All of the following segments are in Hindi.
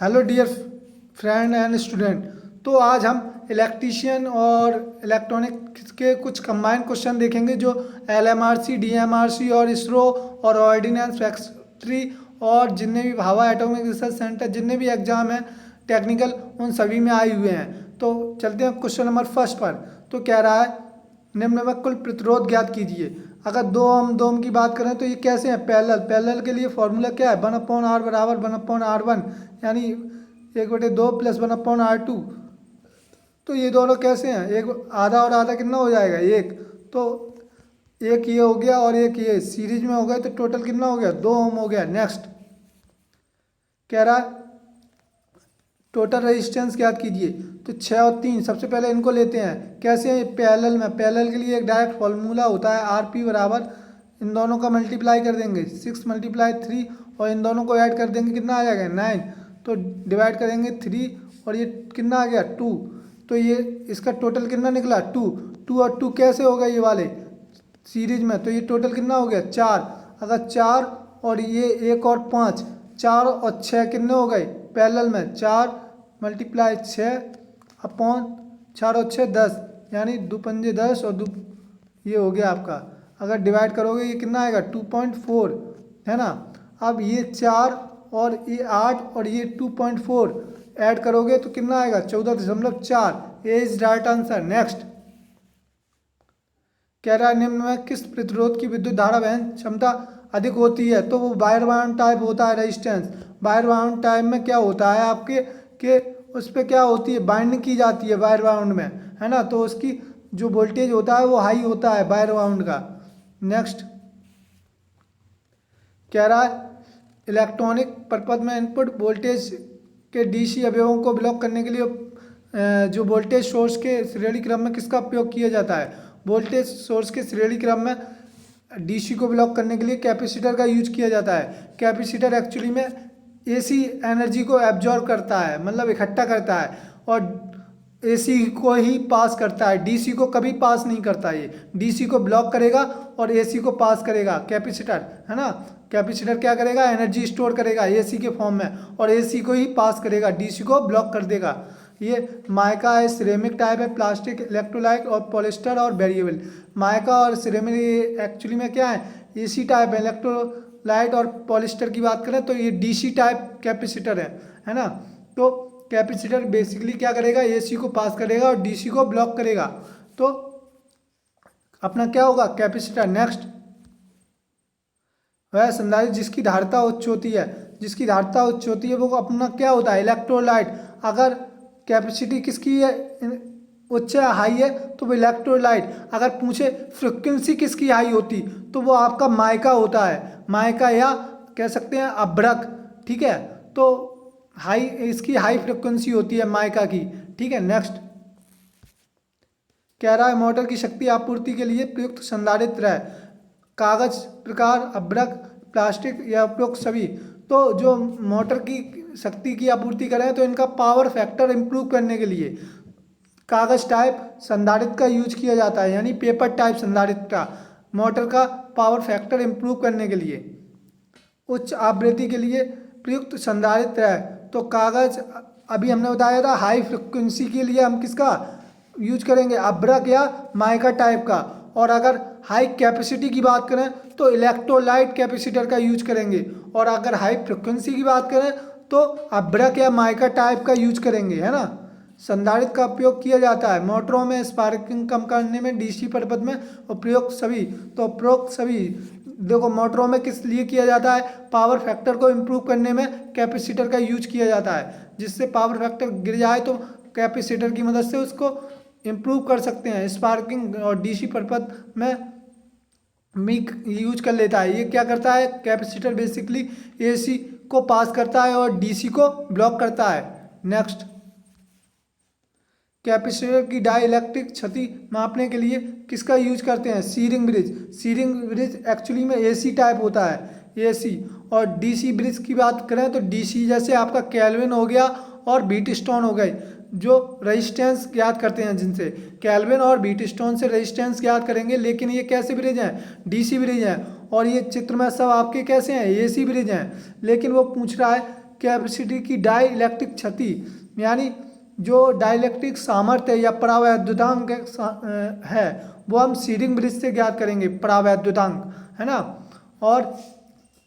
Hello dear friend and student. तो आज हम इलेक्ट्रीशियन और इलेक्ट्रॉनिक्स के कुछ कंबाइंड क्वेश्चन देखेंगे जो एलएमआरसी, डीएमआरसी और इसरो और ऑर्डिनेंस फैक्ट्री और जितने भी भाभा एटॉमिक रिसर्च सेंटर जितने भी एग्जाम हैं टेक्निकल उन सभी में आए हुए हैं। तो चलते हैं क्वेश्चन नंबर फर्स्ट पर। तो कह रहा है निम्न में कुल प्रतिरोध ज्ञात कीजिए। अगर दो ओम की बात करें तो ये कैसे हैं, पैरेलल के लिए फॉर्मूला क्या है, 1/r बराबर 1/r1, यानी 1/2 प्लस 1/r2। तो ये दोनों कैसे हैं, एक आधा और आधा कितना हो जाएगा, एक। तो एक ये हो गया और एक ये सीरीज में हो गया, तो टोटल कितना हो गया, 2 ओम हो गया। नेक्स्ट कह रहा है टोटल रेजिस्टेंस ज्ञात कीजिए। तो 6 और 3 सबसे पहले इनको लेते हैं। कैसे हैं, पैरेलल में, पैरेलल के लिए एक डायरेक्ट फॉर्मूला होता है आरपी बराबर, इन दोनों का मल्टीप्लाई कर देंगे 6 × 3 और इन दोनों को ऐड कर देंगे, कितना आ जाएगा 9। तो डिवाइड करेंगे 3 और ये कितना आ गया 2। तो ये इसका टोटल कितना निकला 2 और 2 कैसे हो गए ये वाले सीरीज में, तो ये टोटल कितना हो गया 4। अगर 4 और ये 1 और 5, 4 और 6 कितने हो गए पैरेलल में, 4 × 6 अपॉन 4 और 6 10, यानी 2 पंजे 10 और 2 ये हो गया आपका। अगर डिवाइड करोगे ये कितना आएगा 2.4, है ना। अब ये 4 और ये 8 और ये 2.4 ऐड करोगे तो कितना आएगा 14.4। ए इज राइट आंसर। नेक्स्ट कह रहा है निम्न में किस प्रतिरोध की विद्युत धारा वहन क्षमता अधिक होती है। तो वो वायर बाउंड टाइप होता है रेजिस्टेंस। वायर बाउंड टाइप में क्या होता है आपके कि उस पर क्या होती है, बाइंडिंग की जाती है वायर बाउंड में, है ना। तो उसकी जो वोल्टेज होता है वो हाई होता है वायर बाउंड का। नेक्स्ट कह रहा है इलेक्ट्रॉनिक परपथ में इनपुट वोल्टेज के डीसी अवयवों को ब्लॉक करने के लिए जो वोल्टेज सोर्स के श्रेणी क्रम में किसका उपयोग किया जाता है। वोल्टेज सोर्स के श्रेणी क्रम में डीसी को ब्लॉक करने के लिए कैपेसिटर का यूज किया जाता है। कैपेसिटर एक्चुअली में एसी एनर्जी को एब्जॉर्ब करता है, मतलब इकट्ठा करता है, और एसी को ही पास करता है, डीसी को कभी पास नहीं करता। ये डीसी को ब्लॉक करेगा और एसी को पास करेगा कैपेसिटर, है ना। कैपेसिटर क्या करेगा, एनर्जी स्टोर करेगा एसी के फॉर्म में और एसी को ही पास करेगा, डीसी को ब्लॉक कर देगा। ये माइका है, सिरेमिक टाइप है, प्लास्टिक, इलेक्ट्रोलाइट और पॉलिस्टर और वेरिएबल। माइका और सिरेमिक एक्चुअली में क्या है, एसी टाइप है। इलेक्ट्रोलाइट और पॉलिस्टर की बात करें तो ये डीसी टाइप कैपेसिटर है ना। तो कैपेसिटर बेसिकली क्या करेगा, एसी को पास करेगा और डीसी को ब्लॉक करेगा। तो अपना क्या होगा कैपेसिटर। नेक्स्ट वह संधारित्र जिसकी धारिता उच्च होती है, जिसकी धारिता उच्च होती है वो अपना क्या होता है इलेक्ट्रोलाइट। अगर कैपेसिटी किसकी है उच्च है, हाई है, तो वो इलेक्ट्रोलाइट। अगर पूछे फ्रिक्वेंसी किसकी हाई होती तो वो आपका माइका होता है, माइका या कह सकते हैं अभ्रक, ठीक है। तो हाई इसकी हाई फ्रिक्वेंसी होती है माइका की, ठीक है। नेक्स्ट कह रहा है मोटर की शक्ति आपूर्ति के लिए प्रयुक्त संधारित्र है, कागज प्रकार, अभ्रक, प्लास्टिक या उपयुक्त सभी। तो जो मोटर की शक्ति की आपूर्ति करें तो इनका पावर फैक्टर इंप्रूव करने के लिए कागज टाइप संधारित्र का यूज किया जाता है, यानी पेपर टाइप संधारित्र का मोटर का पावर फैक्टर इंप्रूव करने के लिए। उच्च आवृत्ति के लिए प्रयुक्त संधारित्र है तो कागज, अभी हमने बताया था हाई फ्रिक्वेंसी के लिए हम किसका यूज करेंगे, अभ्रक या माइका टाइप का। और अगर हाई कैपेसिटी की बात करें तो इलेक्ट्रोलाइट कैपेसिटर का यूज करेंगे। और अगर हाई फ्रिक्वेंसी की बात करें तो अभ्रक या माइका टाइप का यूज करेंगे, है ना। संधारित्र का उपयोग किया जाता है मोटरों में स्पार्किंग कम करने में, डीसी परपथ में उपयोग सभी। तो उपरोक्त सभी देखो मोटरों में किस लिए किया जाता है, पावर फैक्टर को इम्प्रूव करने में कैपेसिटर का यूज किया जाता है। जिससे पावर फैक्टर गिर जाए तो कैपेसिटर की मदद से उसको इम्प्रूव कर सकते हैं। स्पार्किंग और डीसी परपथ में मिक यूज कर लेता है। ये क्या करता है, कैपेसिटर बेसिकली एसी को पास करता है और डीसी को ब्लॉक करता है। नेक्स्ट कैपेसिटर की डाई इलेक्ट्रिक क्षति मापने के लिए किसका यूज करते हैं, shearing bridge. Shearing bridge actually में एसी टाइप होता है, एसी। और डीसी ब्रिज की बात करें तो डीसी जैसे आपका केल्विन हो गया और व्हीटस्टोन हो गए, जो रेजिस्टेंस ज्ञात करते हैं, जिनसे केल्विन और व्हीटस्टोन से रेजिस्टेंस ज्ञात करेंगे। लेकिन ये कैसे ब्रिज हैं, डीसी ब्रिज हैं। और ये चित्र में सब आपके कैसे हैं, एसी ब्रिज हैं। लेकिन वो पूछ रहा है कैपेसिटी की डाई इलेक्ट्रिक क्षति, यानी जो डाइलेक्ट्रिक सामर्थ्य या परावैद्युतांक है वो हम सीरिंग ब्रिज से ज्ञात करेंगे, परावैद्युतांक, है ना। और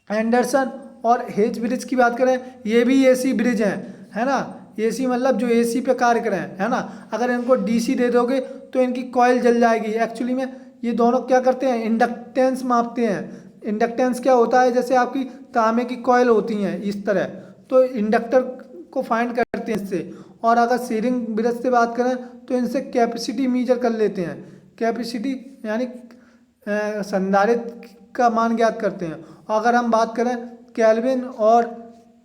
एंडरसन और हेज ब्रिज की बात करें, ये भी एसी ब्रिज हैं, है ना। एसी मतलब जो एसी पे कार्य करें, है ना। अगर इनको डीसी दे दोगे तो इनकी कॉइल जल जाएगी। एक्चुअली में ये दोनों क्या करते हैं, इंडक्टेंस मापते हैं। इंडक्टेंस क्या होता है, जैसे आपकी तांबे की कॉइल होती हैं इस तरह, तो इंडक्टर को फाइंड करते हैं इससे। और अगर सीरिंग ब्रिज से बात करें तो इनसे कैपेसिटी मेजर कर लेते हैं। कैपेसिटी यानी संधारित्र का मान ज्ञात करते हैं। अगर हम बात करें केल्विन और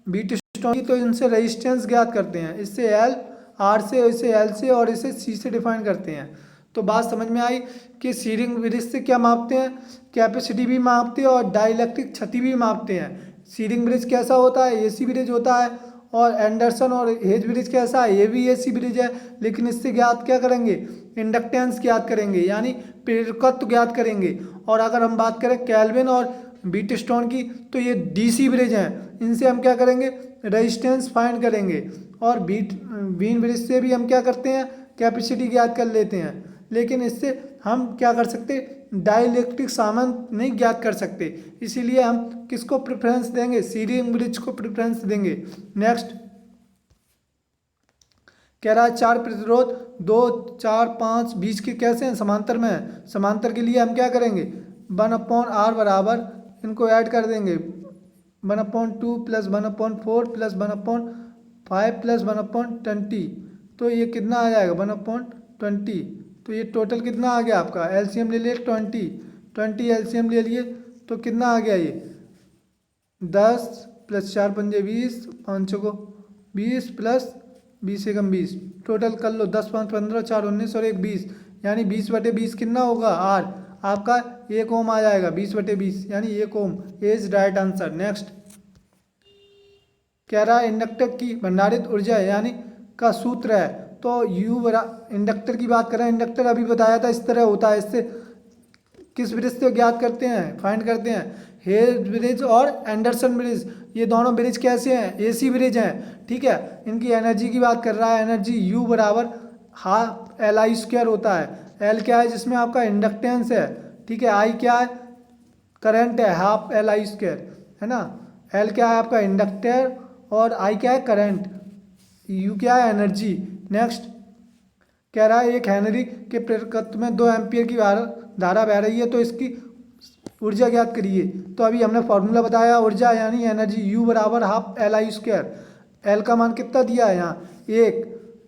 व्हीटस्टोन की तो इनसे रेजिस्टेंस ज्ञात करते हैं। इससे एल आर से, इसे एल से और इसे सी से डिफाइन करते हैं। तो बात समझ में आई कि सीरिंग ब्रिज से क्या मापते हैं, कैपेसिटी भी मापते हैं और डाइलेक्ट्रिक क्षति भी मापते हैं। सीरिंग ब्रिज कैसा होता है, एसी ब्रिज होता है। और एंडरसन और हेज ब्रिज कैसा है, ये भी एसी ब्रिज है, लेकिन इससे ज्ञात क्या करेंगे, इंडक्टेंस ज्ञात करेंगे, यानी प्रेरकत्व ज्ञात करेंगे। और अगर हम बात करें केल्विन और व्हीटस्टोन की तो ये डीसी ब्रिज हैं, इनसे हम क्या करेंगे, रेजिस्टेंस फाइंड करेंगे। और वीन ब्रिज से भी हम क्या करते हैं, कैपेसिटी ज्ञात कर लेते हैं। लेकिन इससे हम क्या कर सकते, डाइलेक्ट्रिक सामर्थ्य नहीं ज्ञात कर सकते, इसीलिए हम किसको प्रेफरेंस देंगे, सीरिंग ब्रिज को प्रेफरेंस देंगे। नेक्स्ट कह रहा है 4 प्रतिरोध 2, 4, 5 बीच के कैसे हैं, समांतर में है। समांतर के लिए हम क्या करेंगे, 1/r बराबर इनको ऐड कर देंगे, 1/2 + 1/4 + 1/5 + 1/20। तो ये कितना आ जाएगा, 1/20। तो ये टोटल कितना आ गया आपका, एलसीएम ले लिए 20 एलसीएम ले लिए तो कितना आ गया, ये 10 + 4 पंजे 20, 5 को 20 + 20 एकम 20, टोटल कर लो 10 5 15 4 19 और 1 20, यानी 20/20 कितना होगा, आर आपका 1 ओम आ जाएगा। 20/20 यानी 1 ओम इज राइट आंसर। नेक्स्ट कह रहा है इंडक्टर की भंडारित ऊर्जा यानी का सूत्र है। तो यू इंडक्टर की बात करें, इंडक्टर अभी बताया था इस तरह होता है। इससे किस ब्रिज से ज्ञात करते हैं, फाइंड करते हैं, हेज ब्रिज और एंडरसन ब्रिज। ये दोनों ब्रिज कैसे हैं, एसी ब्रिज हैं, ठीक है। इनकी एनर्जी की बात कर रहा है, एनर्जी यू बराबर हाफ LI² होता है। एल क्या है, जिसमें आपका इंडक्टेंस है, ठीक है। आई क्या है, करंट है, हाफ LI², है ना। एल क्या है आपका इंडक्टर और आई क्या है करंट, यू क्या है एनर्जी। नेक्स्ट कह रहा है 1 हेनरी के प्रेरकत्व में 2 एम्पियर की धारा बह रही है, तो इसकी ऊर्जा ज्ञात करिए। तो अभी हमने फॉर्मूला बताया, ऊर्जा यानी एनर्जी यू बराबर हाफ LI²। एल का मान कितना दिया है यहाँ 1,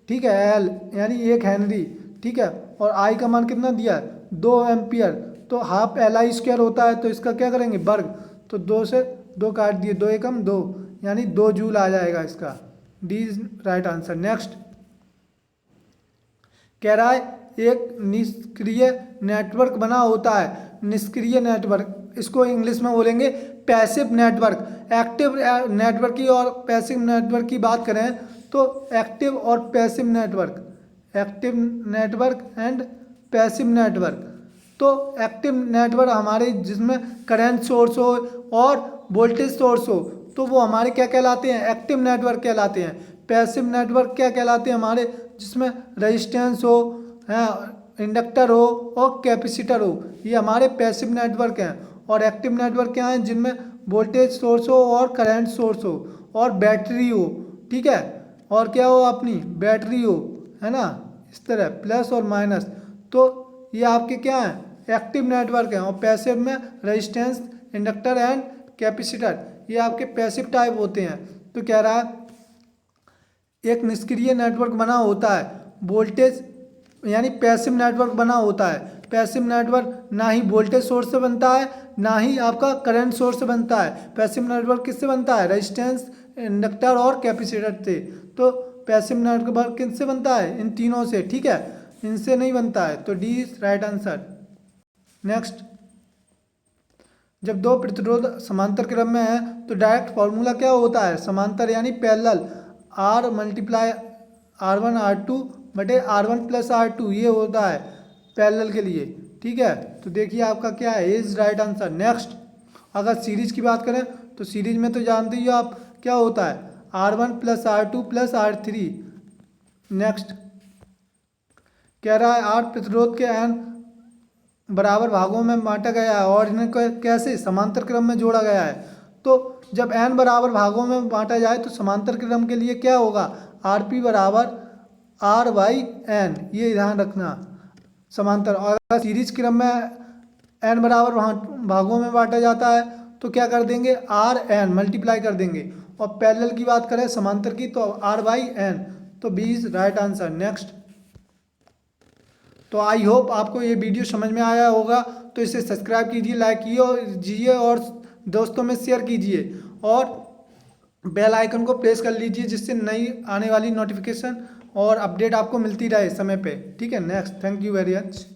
ठीक है, एल यानी 1 हेनरी, ठीक है। और आई का मान कितना दिया है 2 एम्पियर, तो हाफ LI² होता है, तो इसका क्या करेंगे वर्ग, तो 2 से 2 काट दिए, 2 एकम 2 यानी 2 जूल आ जाएगा इसका, D is right answer. Next कह रहा है एक निष्क्रिय नेटवर्क बना होता है। निष्क्रिय नेटवर्क, इसको इंग्लिश में बोलेंगे पैसिव नेटवर्क। एक्टिव नेटवर्क की और पैसिव नेटवर्क की बात करें तो एक्टिव और passive network, active network and passive network. तो एक्टिव नेटवर्क हमारे जिसमें करंट सोर्स हो और वोल्टेज सोर्स हो, तो वो हमारे क्या कहलाते हैं, एक्टिव नेटवर्क कहलाते हैं। पैसिव नेटवर्क क्या कहलाते हैं, हमारे जिसमें रेजिस्टेंस हो, इंडक्टर हो और कैपेसिटर हो, ये हमारे पैसिव नेटवर्क हैं। और एक्टिव नेटवर्क क्या हैं, जिनमें वोल्टेज सोर्स हो और करंट सोर्स हो और बैटरी हो, ठीक है, और क्या हो अपनी बैटरी हो, है ना, इस तरह प्लस और माइनस। तो ये आपके क्या हैं, एक्टिव नेटवर्क हैं। और पैसिव में रेजिस्टेंस, इंडक्टर एंड कैपेसिटर, ये आपके पैसिव टाइप होते हैं। तो कह रहा है एक निष्क्रिय नेटवर्क बना होता है, वोल्टेज यानी पैसिव नेटवर्क बना होता है। पैसिव नेटवर्क ना ही वोल्टेज सोर्स से बनता है ना ही आपका करंट सोर्स से बनता है। पैसिव नेटवर्क किससे बनता है, रेजिस्टेंस, इंडक्टर और कैपेसिटर से। तो पैसिव नेटवर्क किससे बनता है, इन तीनों से, ठीक है, इनसे नहीं बनता है। तो D is right answer. Next जब 2 प्रतिरोध समांतर क्रम में है तो डायरेक्ट फॉर्मूला क्या होता है, समांतर यानी पैरेलल, R × R1 R2 बटे R1 + R2, ये होता है पैरेलल के लिए, ठीक है। तो देखिए आपका क्या है, इज राइट आंसर। नेक्स्ट अगर सीरीज की बात करें तो सीरीज में तो जानते ही हो आप क्या होता है, R1 plus R2 plus R3। Next कह रहा है R प्रतिरोध के n बराबर भागों में बांटा गया है और इन्हें कैसे समांतर क्रम में जोड़ा गया है। तो जब n बराबर भागों में बांटा जाए तो समांतर क्रम के लिए क्या होगा, Rp बराबर R बाई एन, ये ध्यान रखना समांतर। और अगर सीरीज क्रम में n बराबर भागों में बांटा जाता है तो क्या कर देंगे, Rn मल्टीप्लाई कर देंगे। और पैरेलल की बात करें समांतर की तो R बाई एन, तो B is right answer. Next, तो आई होप आपको ये वीडियो समझ में आया होगा, तो इसे सब्सक्राइब कीजिए, लाइक कीजिए और दोस्तों में शेयर कीजिए और बेल आइकन को प्रेस कर लीजिए जिससे नई आने वाली नोटिफिकेशन और अपडेट आपको मिलती रहे समय पे। ठीक है, next, thank you very much.